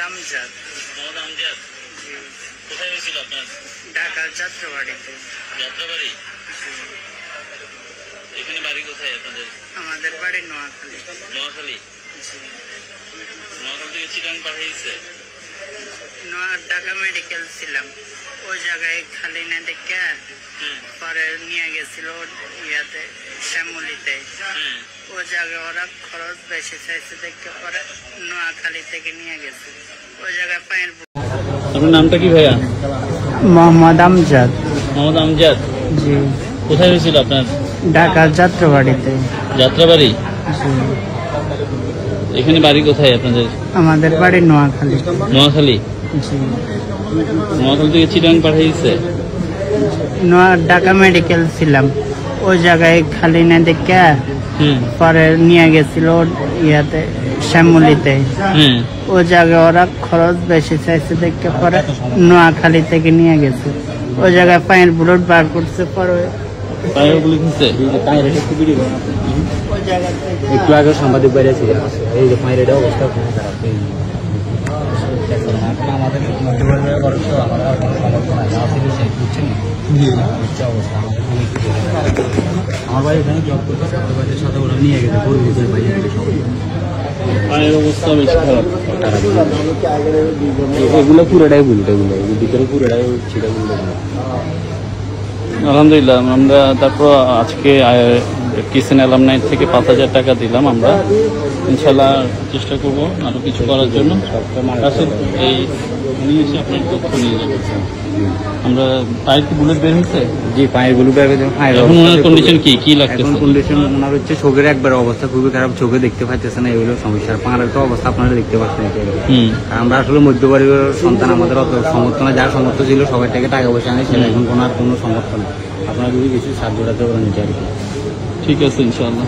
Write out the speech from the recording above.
আমজাদ। মোহাম্মদ আমজাদ, কোথায় হয়েছিল আপনার? ঢাকার যাত্রাবাড়িতে। যাত্রাবাড়ি? এখানে বাড়ি কোথায় আপনাদের? আমাদের বাড়ি নোয়াখালী। নোয়াখালী? নোয়াখালী থেকে চিটাং পাঠিয়েছে? ঢাকা মেডিকেল ছিলাম, ওই জায়গায় খালি না দেখে পরে নিয়ে গেছিল ইয়াতে শ্যামলিতে। ওই জায়গায় ওরা খরচ বেশি চাইছে দেখে পরে নোয়াখালী থেকে নিয়ে গেছে। ওই জায়গায় পায়ের। আপনার নামটা কি ভাইয়া? মোহাম্মদ আমজাদ। মোহাম্মদ আমজাদ, জি। কোথায় হয়েছিল আপনার? ঢাকার যাত্রাবাড়িতে। যাত্রাবাড়ি? জি। এখানে বাড়ি কোথায় আপনাদের? আমাদের বাড়ি নোয়াখালী। নোয়াখালী? জি। নোয়াখালী থেকে চিটাং পাঠিয়েছে? ঢাকা মেডিকেল ছিলাম, ওই জায়গায় খালি না দেখে পরে নিয়ে গেছিল ইয়াতে শ্যামলিতে। ওই জায়গায় ওরা খরচ বেশি চাইছে দেখে পরে নোয়াখালী থেকে নিয়ে গেছে। ওই জায়গায় পায়ের বুলেট বার করছে পরে পায়ের গুলি খেয়েছে? একটু আগে সাংবাদিক বাইরে ছিল, এই যে পায়ের এটা অবস্থা খুবই খারাপ। আমাদের আমার ভাই এখানে জব করতে সাথে ওরা নিয়ে গেছে পরিবেশের বাইরে সবাই। পায়ের অবস্থা বেশি খারাপ। এগুলো পুরোটাই বুলেট, এগুলো ভিতরে পুরোটাই ছিল বুলেট। আলহামদুলিল্লাহ, আমরা তারপর আজকে কিসেন অ্যালামনাই থেকে 5,000 টাকা দিলাম। আমরা ইনশাল্লাহ চেষ্টা করব আরো কিছু করার জন্য। এই উনি এসে আপনার তথ্য নিয়ে যাবে। আমরা পায়ের কি বুলেট বের হয়েছে? জি, পায়ের গুলো বের হয়েছে। এখন ওনার কন্ডিশন কি লাগতেছে? কন্ডিশন ওনার হচ্ছে চোখের একবার অবস্থা খুবই খারাপ, চোখে দেখতে পাইতেছে না, এগুলো সমস্যা। পাহাড়ের তো অবস্থা আপনারা দেখতে পাচ্ছেন। আমরা আসলে মধ্যপরিবারের সন্তান, আমাদের অত সমর্থন, যার সমর্থ ছিল সবাই থেকে টাকা পয়সা আনে, সেটা এখন কোনো সমর্থন। আপনারা যদি কিছু সাহায্য করতে পারেন আর কি। ঠিক আছে ইনশাআল্লাহ।